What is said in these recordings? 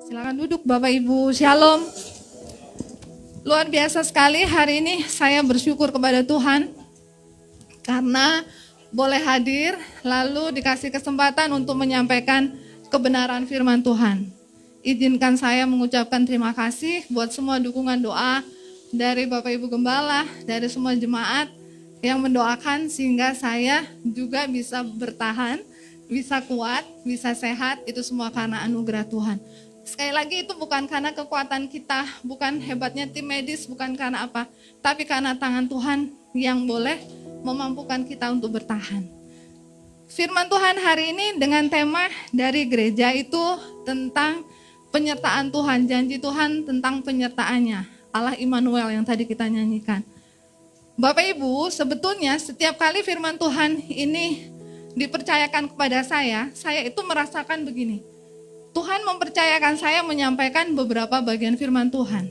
Silakan duduk Bapak Ibu, Shalom. Luar biasa sekali hari ini saya bersyukur kepada Tuhan karena boleh hadir lalu dikasih kesempatan untuk menyampaikan kebenaran firman Tuhan. Izinkan saya mengucapkan terima kasih buat semua dukungan doa dari Bapak Ibu Gembala, dari semua jemaat yang mendoakan sehingga saya juga bisa bertahan, bisa kuat, bisa sehat, itu semua karena anugerah Tuhan. Sekali lagi itu bukan karena kekuatan kita, bukan hebatnya tim medis, bukan karena apa, tapi karena tangan Tuhan yang boleh memampukan kita untuk bertahan. Firman Tuhan hari ini dengan tema dari gereja itu tentang penyertaan Tuhan, janji Tuhan tentang penyertaannya, Allah Immanuel yang tadi kita nyanyikan. Bapak Ibu, sebetulnya setiap kali firman Tuhan ini dipercayakan kepada saya itu merasakan begini. Tuhan mempercayakan saya menyampaikan beberapa bagian firman Tuhan.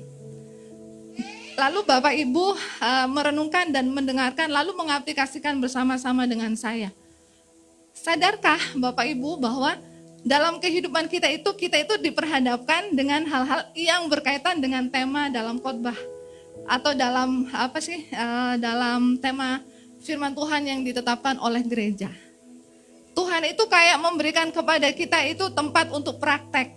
Lalu Bapak Ibu merenungkan dan mendengarkan lalu mengaplikasikan bersama-sama dengan saya. Sadarkah Bapak Ibu bahwa dalam kehidupan kita itu diperhadapkan dengan hal-hal yang berkaitan dengan tema dalam khotbah atau dalam dalam tema firman Tuhan yang ditetapkan oleh gereja. Tuhan itu kayak memberikan kepada kita itu tempat untuk praktek.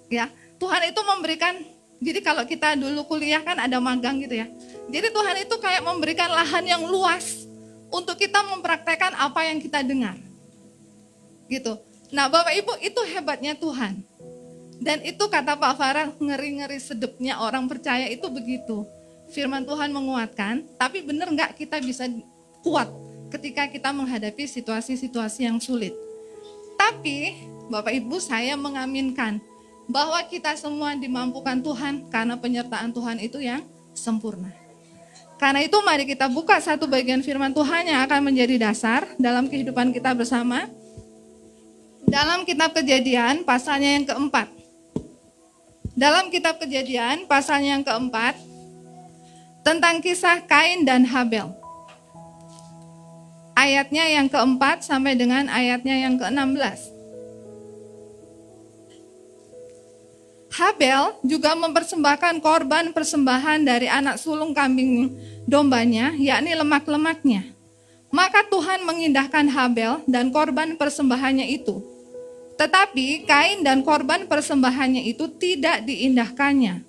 Ya, Tuhan itu memberikan, jadi kalau kita dulu kuliah kan ada magang gitu ya. Jadi Tuhan itu kayak memberikan lahan yang luas untuk kita mempraktekkan apa yang kita dengar. Gitu. Nah, Bapak Ibu, itu hebatnya Tuhan. Dan itu kata Pak Farah, ngeri-ngeri sedepnya orang percaya itu begitu. Firman Tuhan menguatkan, tapi benar nggak kita bisa kuat ketika kita menghadapi situasi-situasi yang sulit. Tapi Bapak Ibu, saya mengaminkan bahwa kita semua dimampukan Tuhan karena penyertaan Tuhan itu yang sempurna. Karena itu mari kita buka satu bagian firman Tuhan yang akan menjadi dasar dalam kehidupan kita bersama. Dalam kitab Kejadian pasalnya yang keempat. Dalam kitab Kejadian pasalnya yang keempat tentang kisah Kain dan Habel. Ayatnya yang keempat sampai dengan ayatnya yang ke-16. Habel juga mempersembahkan korban persembahan dari anak sulung kambing dombanya, yakni lemak-lemaknya. Maka Tuhan mengindahkan Habel dan korban persembahannya itu. Tetapi Kain dan korban persembahannya itu tidak diindahkannya.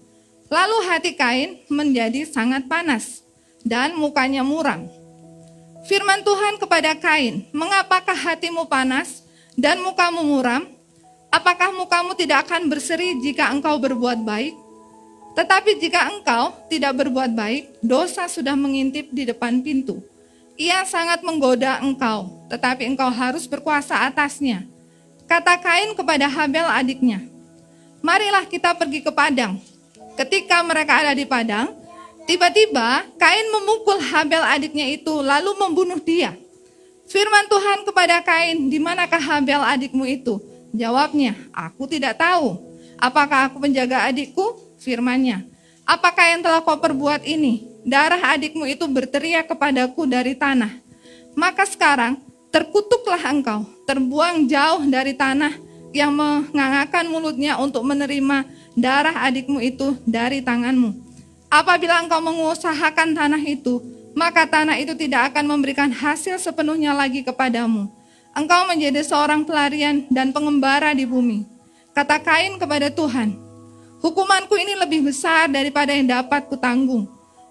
Lalu hati Kain menjadi sangat panas dan mukanya muram. Firman Tuhan kepada Kain, mengapakah hatimu panas dan mukamu muram? Apakah mukamu tidak akan berseri jika engkau berbuat baik? Tetapi jika engkau tidak berbuat baik, dosa sudah mengintip di depan pintu. Ia sangat menggoda engkau, tetapi engkau harus berkuasa atasnya. Kata Kain kepada Habel adiknya, marilah kita pergi ke padang. Ketika mereka ada di padang, tiba-tiba Kain memukul Habel adiknya itu lalu membunuh dia. Firman Tuhan kepada Kain, di manakah Habel adikmu itu? Jawabnya, aku tidak tahu. Apakah aku menjaga adikku? Firman-Nya, apakah yang telah kau perbuat ini? Darah adikmu itu berteriak kepadaku dari tanah. Maka sekarang terkutuklah engkau, terbuang jauh dari tanah yang mengangakkan mulutnya untuk menerima darah adikmu itu dari tanganmu. Apabila engkau mengusahakan tanah itu, maka tanah itu tidak akan memberikan hasil sepenuhnya lagi kepadamu. Engkau menjadi seorang pelarian dan pengembara di bumi. Kata Kain kepada Tuhan, hukumanku ini lebih besar daripada yang dapat kutanggung.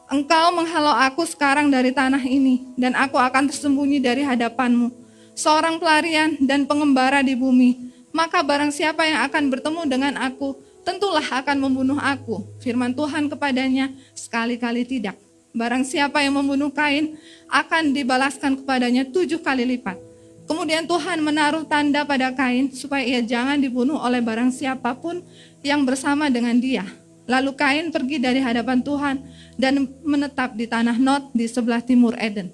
Engkau menghalau aku sekarang dari tanah ini, dan aku akan tersembunyi dari hadapanmu. Seorang pelarian dan pengembara di bumi, maka barang siapa yang akan bertemu dengan aku, tentulah akan membunuh aku. Firman Tuhan kepadanya, sekali-kali tidak. Barang siapa yang membunuh Kain, akan dibalaskan kepadanya 7 kali lipat. Kemudian Tuhan menaruh tanda pada Kain, supaya ia jangan dibunuh oleh barang siapapun yang bersama dengan dia. Lalu Kain pergi dari hadapan Tuhan, dan menetap di tanah Nod di sebelah timur Eden.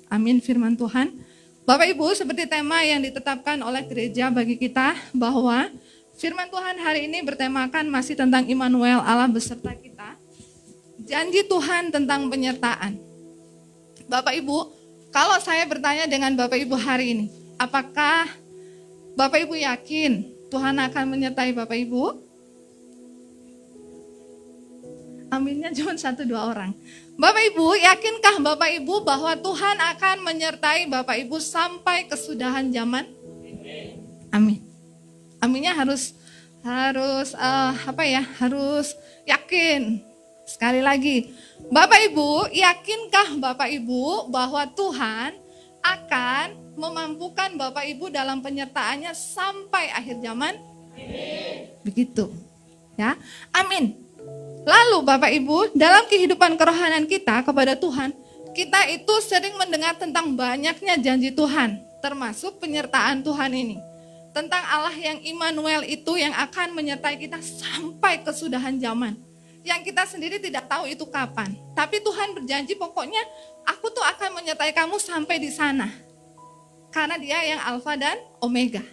Amin firman Tuhan. Bapak Ibu, seperti tema yang ditetapkan oleh gereja bagi kita, bahwa firman Tuhan hari ini bertemakan masih tentang Immanuel, Allah beserta kita. Janji Tuhan tentang penyertaan. Bapak Ibu, kalau saya bertanya dengan Bapak Ibu hari ini, apakah Bapak Ibu yakin Tuhan akan menyertai Bapak Ibu? Aminnya cuma 1-2 orang. Bapak Ibu, yakinkah Bapak Ibu bahwa Tuhan akan menyertai Bapak Ibu sampai kesudahan zaman? Amin. Aminnya harus harus yakin. Sekali lagi, Bapak Ibu, yakinkah Bapak Ibu bahwa Tuhan akan memampukan Bapak Ibu dalam penyertaannya sampai akhir zaman? Amin. Begitu. Ya. Amin. Lalu Bapak Ibu, dalam kehidupan kerohanian kita kepada Tuhan, kita itu sering mendengar tentang banyaknya janji Tuhan, termasuk penyertaan Tuhan ini. Tentang Allah yang Immanuel itu yang akan menyertai kita sampai kesudahan zaman. Yang kita sendiri tidak tahu itu kapan. Tapi Tuhan berjanji pokoknya aku tuh akan menyertai kamu sampai di sana. Karena Dia yang Alfa dan Omega.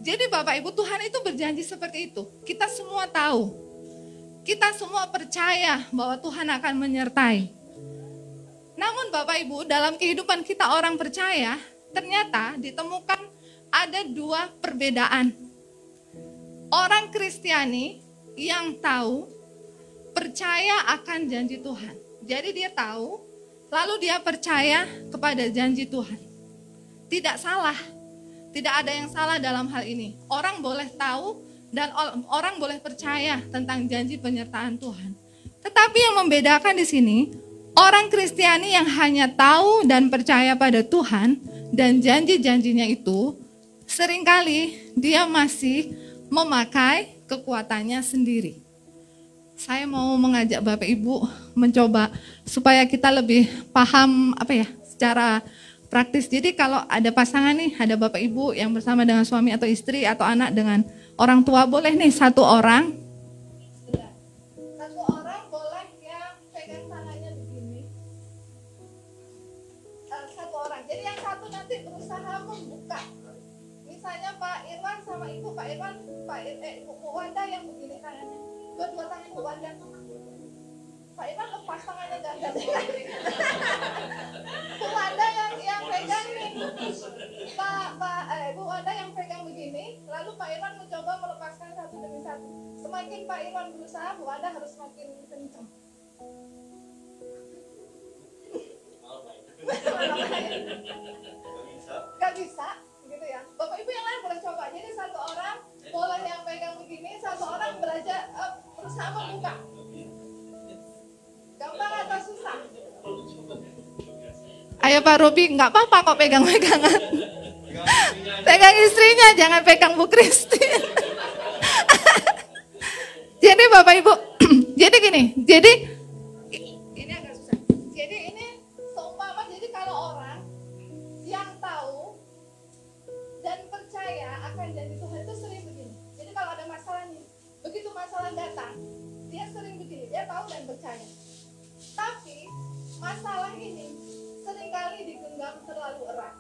Jadi Bapak Ibu, Tuhan itu berjanji seperti itu. Kita semua tahu. Kita semua percaya bahwa Tuhan akan menyertai. Namun Bapak Ibu, dalam kehidupan kita orang percaya, ternyata ditemukan ada 2 perbedaan. Orang Kristiani yang tahu, percaya akan janji Tuhan. Jadi dia tahu, lalu dia percaya kepada janji Tuhan. Tidak salah, tidak ada yang salah dalam hal ini. Orang boleh tahu dan orang boleh percaya tentang janji penyertaan Tuhan. Tetapi yang membedakan di sini, orang Kristiani yang hanya tahu dan percaya pada Tuhan dan janji-janjinya itu, seringkali dia masih memakai kekuatannya sendiri. Saya mau mengajak Bapak Ibu mencoba supaya kita lebih paham secara praktis. Jadi kalau ada pasangan nih, ada Bapak Ibu yang bersama dengan suami atau istri atau anak dengan orang tua, boleh nih satu orang boleh yang pegang tangannya begini. Satu orang. Jadi yang satu nanti berusaha membuka. Misalnya Pak Irwan sama Ibu, Bu Wanda yang begini tangannya, dua tangan Bu Wanda. Pak Irwan lepas tangannya ganda. Bu Wanda yang pegang nih, Bu Wanda yang pegang begini, lalu Pak Irwan mencoba melepaskan satu demi satu. Semakin Pak Irwan berusaha, Bu Wanda harus semakin kencang. Gak bisa. Gitu ya. Bapak Ibu yang lain boleh coba. Jadi satu orang boleh yang pegang begini, satu orang berusaha membuka. Gampang atau susah? Ayo Pak Robi, nggak apa-apa kok pegang-pegangan. Pegang istrinya, jangan pegang Bu Christine. Jadi Bapak Ibu, jadi gini, ini agak susah. Jadi ini seumpama, jadi kalau orang yang tahu dan percaya akan janji Tuhan itu sering begini. Jadi kalau ada masalah nih, begitu masalah datang, dia sering begini, dia tahu dan percaya. Tapi masalah ini seringkali digenggam terlalu erat.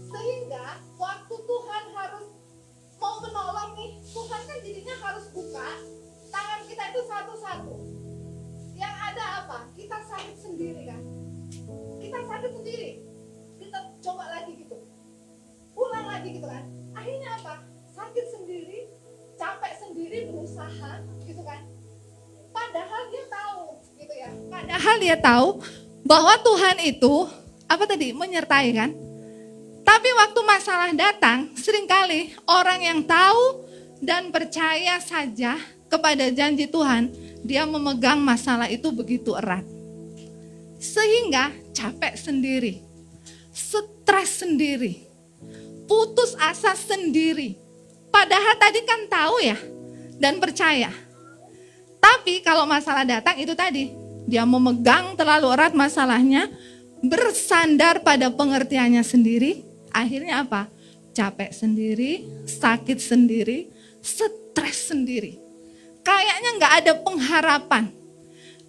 Sehingga waktu Tuhan harus mau menolong nih, Tuhan kan jadinya harus buka tangan kita itu satu-satu. Yang ada apa? Kita sakit sendiri kan? Kita sakit sendiri. Kita coba lagi gitu. Ulang lagi gitu kan. Akhirnya apa? Sakit sendiri, capek sendiri, berusaha gitu kan. Padahal dia tahu gitu ya. Padahal dia tahu bahwa Tuhan itu menyertai kan. Tapi waktu masalah datang, seringkali orang yang tahu dan percaya saja kepada janji Tuhan, dia memegang masalah itu begitu erat. Sehingga capek sendiri, stres sendiri, putus asa sendiri. Padahal tadi kan tahu ya dan percaya. Tapi kalau masalah datang itu tadi, dia memegang terlalu erat masalahnya, bersandar pada pengertiannya sendiri, akhirnya apa? Capek sendiri, sakit sendiri, stres sendiri. Kayaknya nggak ada pengharapan.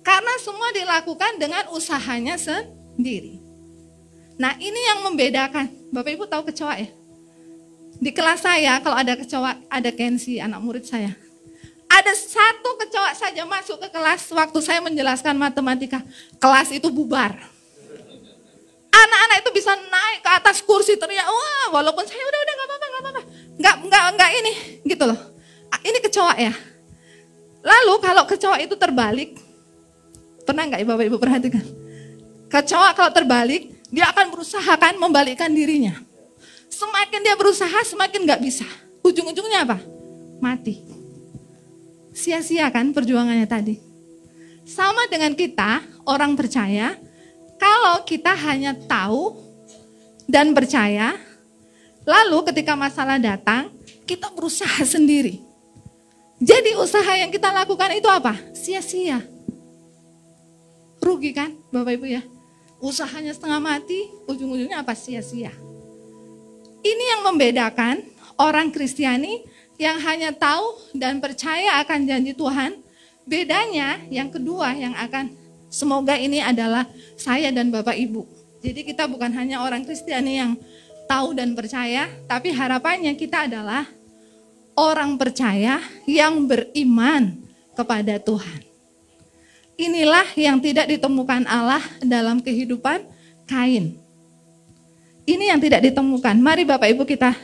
Karena semua dilakukan dengan usahanya sendiri. Nah ini yang membedakan. Bapak Ibu tahu kecoa ya? Di kelas saya kalau ada kecoa, ada Kensi, anak murid saya. Ada satu kecoa saja masuk ke kelas waktu saya menjelaskan matematika. Kelas itu bubar. Anak-anak itu bisa naik ke atas kursi teriak, wah walaupun saya udah nggak apa-apa. Nggak ini gitu loh. Ini kecoa ya. Lalu kalau kecoa itu terbalik, pernah nggak Bapak Ibu perhatikan? Kecoa kalau terbalik, dia akan berusaha kan membalikkan dirinya. Semakin dia berusaha, semakin nggak bisa. Ujung-ujungnya apa? Mati. Sia-sia kan perjuangannya tadi. Sama dengan kita, orang percaya, kalau kita hanya tahu dan percaya, lalu ketika masalah datang, kita berusaha sendiri. Jadi usaha yang kita lakukan itu apa? Sia-sia. Rugi kan Bapak Ibu ya? Usahanya setengah mati, ujung-ujungnya apa? Sia-sia. Ini yang membedakan orang Kristiani yang hanya tahu dan percaya akan janji Tuhan. Bedanya yang kedua yang akan, semoga ini adalah saya dan Bapak Ibu. Jadi kita bukan hanya orang Kristiani yang tahu dan percaya, tapi harapannya kita adalah orang percaya yang beriman kepada Tuhan. Inilah yang tidak ditemukan Allah dalam kehidupan Kain. Ini yang tidak ditemukan. Mari Bapak Ibu kita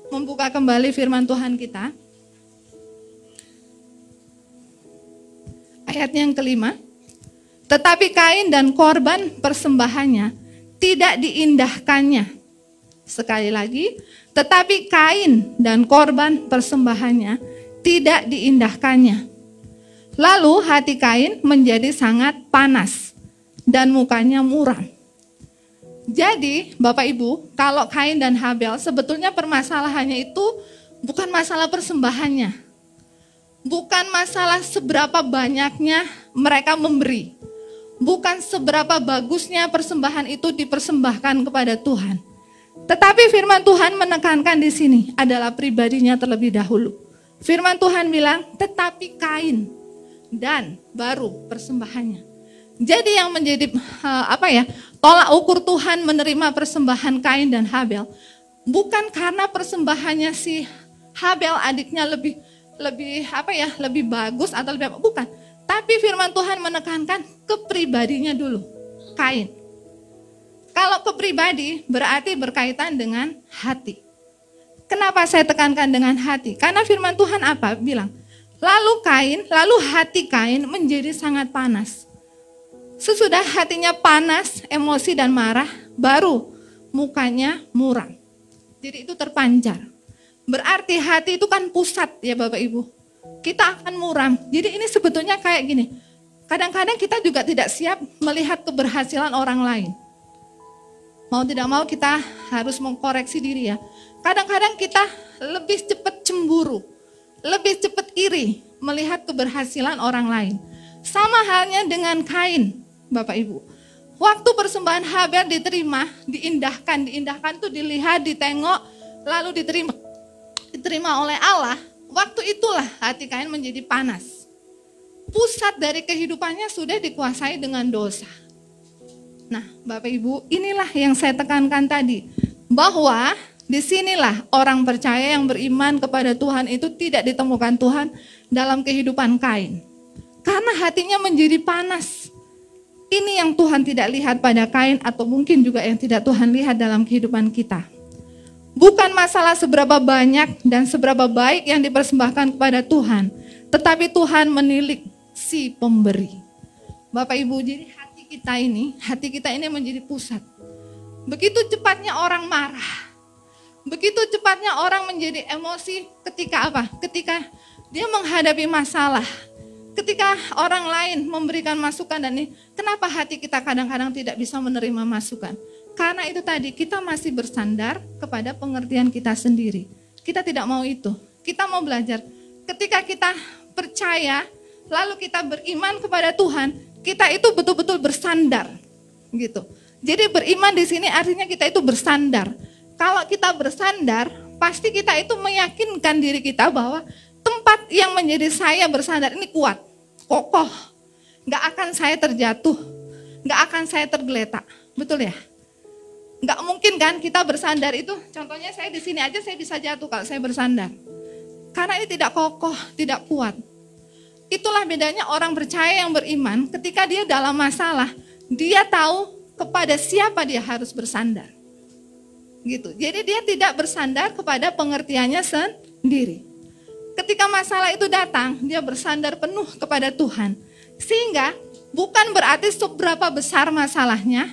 membuka kembali firman Tuhan kita. Ayat yang kelima. Tetapi Kain dan korban persembahannya tidak diindahkannya. Sekali lagi, tetapi Kain dan korban persembahannya tidak diindahkannya. Lalu hati Kain menjadi sangat panas dan mukanya muram. Jadi Bapak Ibu, kalau Kain dan Habel sebetulnya permasalahannya itu bukan masalah persembahannya. Bukan masalah seberapa banyaknya mereka memberi. Bukan seberapa bagusnya persembahan itu dipersembahkan kepada Tuhan. Tetapi firman Tuhan menekankan di sini adalah pribadinya terlebih dahulu. Firman Tuhan bilang, tetapi Kain dan baru persembahannya. Jadi yang menjadi tolak ukur Tuhan menerima persembahan Kain dan Habel bukan karena persembahannya si Habel adiknya lebih bagus atau lebih apa, bukan. Tapi firman Tuhan menekankan kepribadinya dulu, Kain. Kalau kepribadi berarti berkaitan dengan hati. Kenapa saya tekankan dengan hati? Karena firman Tuhan apa? Bilang, lalu hati Kain menjadi sangat panas. Sesudah hatinya panas, emosi dan marah, baru mukanya muram. Jadi itu terpancar. Berarti hati itu kan pusat ya Bapak Ibu. Kita akan muram. Jadi ini sebetulnya kayak gini. Kadang-kadang kita juga tidak siap melihat keberhasilan orang lain. Mau tidak mau kita harus mengkoreksi diri ya. Kadang-kadang kita lebih cepat cemburu. Lebih cepat iri melihat keberhasilan orang lain. Sama halnya dengan Kain, Bapak Ibu. Waktu persembahan Habel diterima, diindahkan itu dilihat, ditengok, lalu diterima oleh Allah. Waktu itulah hati Kain menjadi panas. Pusat dari kehidupannya sudah dikuasai dengan dosa. Nah, Bapak Ibu, inilah yang saya tekankan tadi, bahwa disinilah orang percaya yang beriman kepada Tuhan itu tidak ditemukan Tuhan dalam kehidupan Kain. Karena hatinya menjadi panas. Ini yang Tuhan tidak lihat pada Kain atau mungkin juga yang tidak Tuhan lihat dalam kehidupan kita. Bukan masalah seberapa banyak dan seberapa baik yang dipersembahkan kepada Tuhan. Tetapi Tuhan menilik si pemberi. Bapak Ibu, jadi hati kita ini menjadi pusat. Begitu cepatnya orang marah. Begitu cepatnya orang menjadi emosi ketika apa? Ketika dia menghadapi masalah. Ketika orang lain memberikan masukan dan ini, kenapa hati kita kadang-kadang tidak bisa menerima masukan? Karena itu tadi, kita masih bersandar kepada pengertian kita sendiri. Kita tidak mau itu. Kita mau belajar. Ketika kita percaya, lalu kita beriman kepada Tuhan, kita itu betul-betul bersandar. Gitu. Jadi beriman di sini artinya kita itu bersandar. Kalau kita bersandar, pasti kita itu meyakinkan diri kita bahwa tempat yang menjadi saya bersandar ini kuat, kokoh. Gak akan saya terjatuh, gak akan saya tergeletak. Betul ya? Gak mungkin kan kita bersandar itu, contohnya saya di sini aja saya bisa jatuh kalau saya bersandar. Karena ini tidak kokoh, tidak kuat. Itulah bedanya orang percaya yang beriman ketika dia dalam masalah, dia tahu kepada siapa dia harus bersandar. Gitu. Jadi dia tidak bersandar kepada pengertiannya sendiri. Ketika masalah itu datang, dia bersandar penuh kepada Tuhan. Sehingga bukan berarti seberapa besar masalahnya,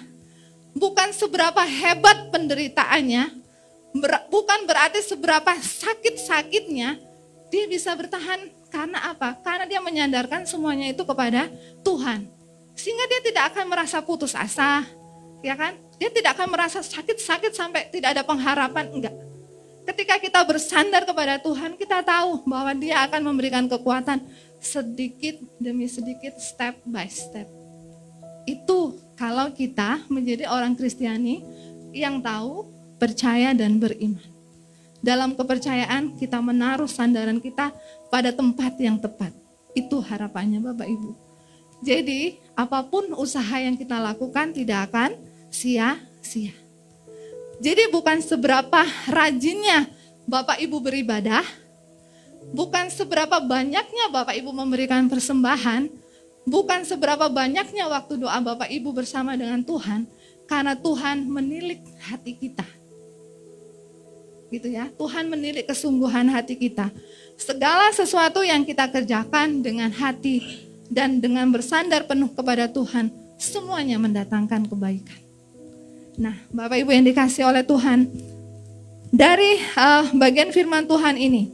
bukan seberapa hebat penderitaannya, bukan berarti seberapa sakit-sakitnya, dia bisa bertahan. Karena apa? Karena dia menyandarkan semuanya itu kepada Tuhan. Sehingga dia tidak akan merasa putus asa, ya kan? Dia tidak akan merasa sakit-sakit sampai tidak ada pengharapan, enggak. Ketika kita bersandar kepada Tuhan, kita tahu bahwa Dia akan memberikan kekuatan sedikit demi sedikit, step by step. Itu kalau kita menjadi orang Kristiani yang tahu, percaya dan beriman. Dalam kepercayaan kita menaruh sandaran kita pada tempat yang tepat. Itu harapannya Bapak Ibu. Jadi apapun usaha yang kita lakukan tidak akan sia-sia. Jadi bukan seberapa rajinnya Bapak Ibu beribadah, bukan seberapa banyaknya Bapak Ibu memberikan persembahan, bukan seberapa banyaknya waktu doa Bapak Ibu bersama dengan Tuhan, karena Tuhan menilik hati kita. Gitu ya, Tuhan menilik kesungguhan hati kita. Segala sesuatu yang kita kerjakan dengan hati dan dengan bersandar penuh kepada Tuhan, semuanya mendatangkan kebaikan. Nah, Bapak Ibu yang dikasihi oleh Tuhan, dari bagian firman Tuhan ini,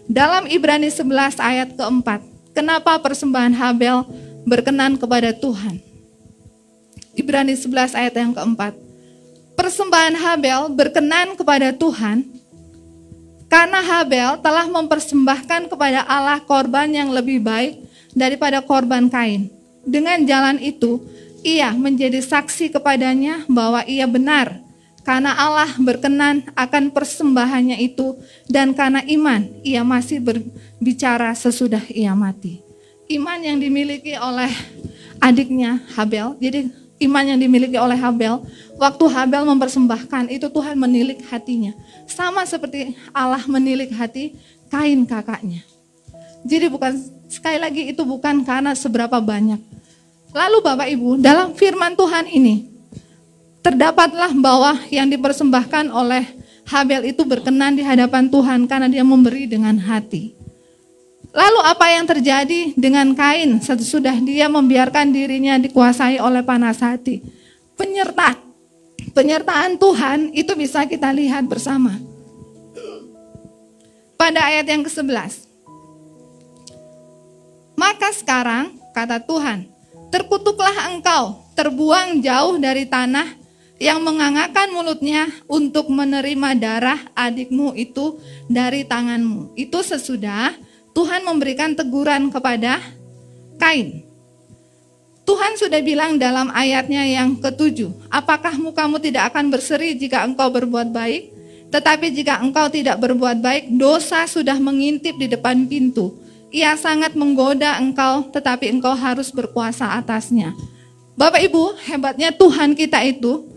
dalam Ibrani 11 ayat keempat, kenapa persembahan Habel berkenan kepada Tuhan? Ibrani 11 ayat yang keempat, persembahan Habel berkenan kepada Tuhan, karena Habel telah mempersembahkan kepada Allah korban yang lebih baik daripada korban Kain. Dengan jalan itu, ia menjadi saksi kepadanya bahwa ia benar, karena Allah berkenan akan persembahannya itu, dan karena iman ia masih berbicara sesudah ia mati. Iman yang dimiliki oleh adiknya Habel, jadi iman yang dimiliki oleh Habel, waktu Habel mempersembahkan itu Tuhan menilik hatinya. Sama seperti Allah menilik hati Kain kakaknya. Jadi bukan, sekali lagi itu bukan karena seberapa banyak. Lalu Bapak Ibu, dalam firman Tuhan ini, terdapatlah bahwa yang dipersembahkan oleh Habel itu berkenan di hadapan Tuhan karena dia memberi dengan hati. Lalu apa yang terjadi dengan Kain sesudah dia membiarkan dirinya dikuasai oleh panas hati? Penyertaan Tuhan itu bisa kita lihat bersama. Pada ayat yang ke-11. Maka sekarang, kata Tuhan, terkutuklah engkau, terbuang jauh dari tanah yang mengangakkan mulutnya untuk menerima darah adikmu itu dari tanganmu. Itu sesudah Tuhan memberikan teguran kepada Kain. Tuhan sudah bilang dalam ayatnya yang ke-7, apakah mukamu tidak akan berseri jika engkau berbuat baik? Tetapi jika engkau tidak berbuat baik, dosa sudah mengintip di depan pintu. Ia sangat menggoda engkau, tetapi engkau harus berkuasa atasnya. Bapak Ibu, hebatnya Tuhan kita itu.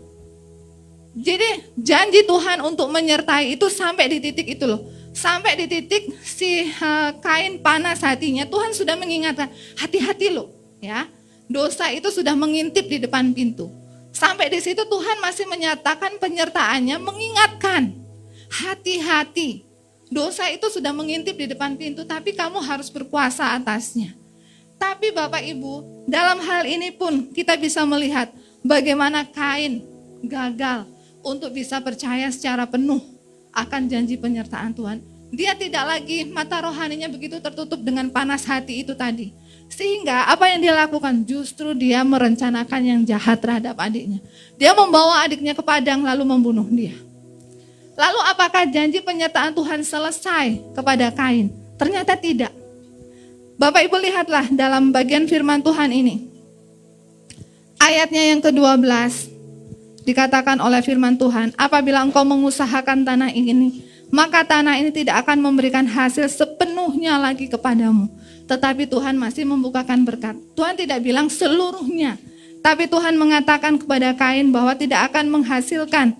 Jadi janji Tuhan untuk menyertai itu sampai di titik itu loh. Sampai di titik si Kain panas hatinya, Tuhan sudah mengingatkan, hati-hati loh ya. Dosa itu sudah mengintip di depan pintu. Sampai di situ Tuhan masih menyatakan penyertaannya, mengingatkan, hati-hati. Dosa itu sudah mengintip di depan pintu, tapi kamu harus berkuasa atasnya. Tapi Bapak Ibu, dalam hal ini pun kita bisa melihat bagaimana Kain gagal untuk bisa percaya secara penuh akan janji penyertaan Tuhan. Dia tidak lagi, mata rohaninya begitu tertutup dengan panas hati itu tadi. Sehingga apa yang dia lakukan? Justru dia merencanakan yang jahat terhadap adiknya. Dia membawa adiknya ke padang lalu membunuh dia. Lalu apakah janji penyertaan Tuhan selesai kepada Kain? Ternyata tidak. Bapak Ibu lihatlah dalam bagian firman Tuhan ini. Ayatnya yang ke-12 dikatakan oleh firman Tuhan, apabila engkau mengusahakan tanah ini, maka tanah ini tidak akan memberikan hasil sepenuhnya lagi kepadamu. Tetapi Tuhan masih membukakan berkat. Tuhan tidak bilang seluruhnya, tapi Tuhan mengatakan kepada Kain bahwa tidak akan menghasilkan,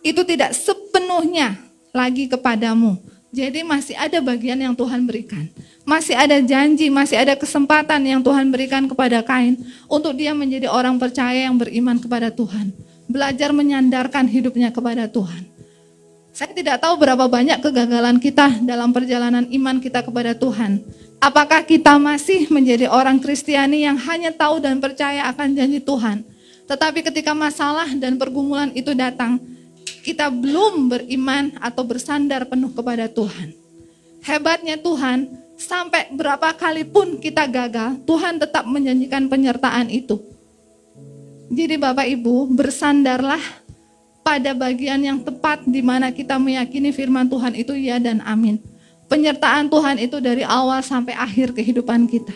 itu tidak sepenuhnya lagi kepadamu. Jadi masih ada bagian yang Tuhan berikan. Masih ada janji, masih ada kesempatan yang Tuhan berikan kepada Kain untuk dia menjadi orang percaya yang beriman kepada Tuhan. Belajar menyandarkan hidupnya kepada Tuhan. Saya tidak tahu berapa banyak kegagalan kita dalam perjalanan iman kita kepada Tuhan. Apakah kita masih menjadi orang Kristiani yang hanya tahu dan percaya akan janji Tuhan, tetapi ketika masalah dan pergumulan itu datang, kita belum beriman atau bersandar penuh kepada Tuhan. Hebatnya Tuhan, sampai berapa kali pun kita gagal, Tuhan tetap menjanjikan penyertaan itu. Jadi Bapak Ibu, bersandarlah pada bagian yang tepat di mana kita meyakini firman Tuhan itu ya dan amin. Penyertaan Tuhan itu dari awal sampai akhir kehidupan kita.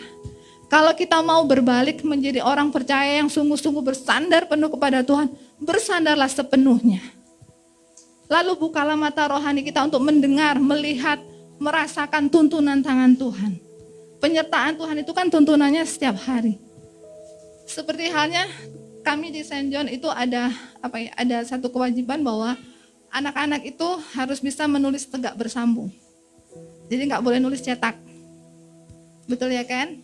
Kalau kita mau berbalik menjadi orang percaya yang sungguh-sungguh bersandar penuh kepada Tuhan, bersandarlah sepenuhnya. Lalu bukalah mata rohani kita untuk mendengar, melihat, merasakan tuntunan tangan Tuhan. Penyertaan Tuhan itu kan tuntunannya setiap hari. Seperti halnya kami di Saint John itu ada satu kewajiban bahwa anak-anak itu harus bisa menulis tegak bersambung. Jadi nggak boleh nulis cetak. Betul ya kan?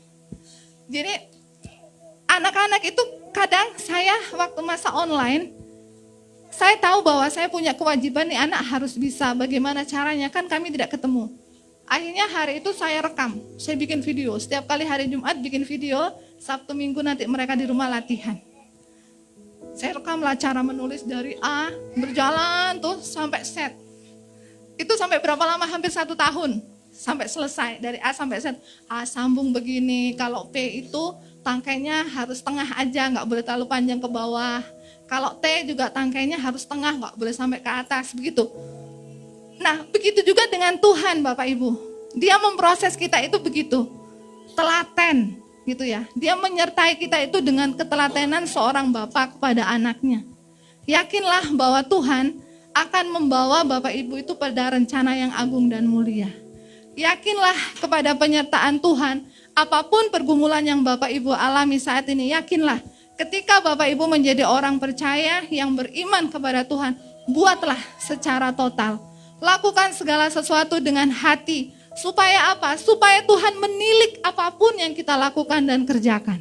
Jadi anak-anak itu kadang saya waktu masa online, saya tahu bahwa saya punya kewajiban nih anak harus bisa. Bagaimana caranya? Kan kami tidak ketemu. Akhirnya hari itu saya rekam, saya bikin video. Setiap kali hari Jumat bikin video, Sabtu Minggu nanti mereka di rumah latihan. Saya rekamlah cara menulis dari A, berjalan tuh sampai Z. Itu sampai berapa lama? Hampir 1 tahun. Sampai selesai, dari A sampai Z. A sambung begini, kalau P itu tangkainya harus tengah aja, nggak boleh terlalu panjang ke bawah. Kalau T juga tangkainya harus tengah, nggak boleh sampai ke atas, begitu. Nah, begitu juga dengan Tuhan Bapak Ibu. Dia memproses kita itu begitu, telaten gitu ya. Dia menyertai kita itu dengan ketelatenan seorang bapak kepada anaknya. Yakinlah bahwa Tuhan akan membawa Bapak Ibu itu pada rencana yang agung dan mulia. Yakinlah kepada penyertaan Tuhan, apapun pergumulan yang Bapak Ibu alami saat ini, yakinlah ketika Bapak Ibu menjadi orang percaya yang beriman kepada Tuhan, buatlah secara total. Lakukan segala sesuatu dengan hati. Supaya apa? Supaya Tuhan menilik apapun yang kita lakukan dan kerjakan.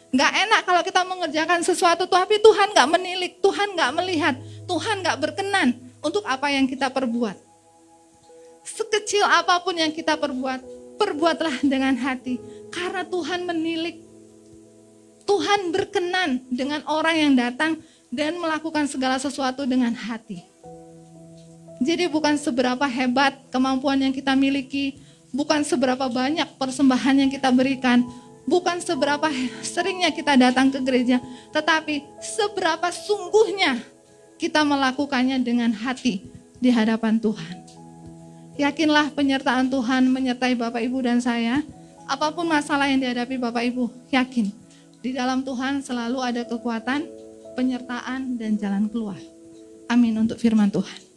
Gak enak kalau kita mengerjakan sesuatu, tapi Tuhan gak menilik, Tuhan gak melihat, Tuhan gak berkenan untuk apa yang kita perbuat. Sekecil apapun yang kita perbuat, perbuatlah dengan hati. Karena Tuhan menilik. Tuhan berkenan dengan orang yang datang dan melakukan segala sesuatu dengan hati. Jadi bukan seberapa hebat kemampuan yang kita miliki, bukan seberapa banyak persembahan yang kita berikan, bukan seberapa seringnya kita datang ke gereja, tetapi seberapa sungguhnya kita melakukannya dengan hati di hadapan Tuhan. Yakinlah penyertaan Tuhan menyertai Bapak Ibu dan saya. Apapun masalah yang dihadapi Bapak Ibu, yakin di dalam Tuhan selalu ada kekuatan, penyertaan, dan jalan keluar. Amin untuk firman Tuhan.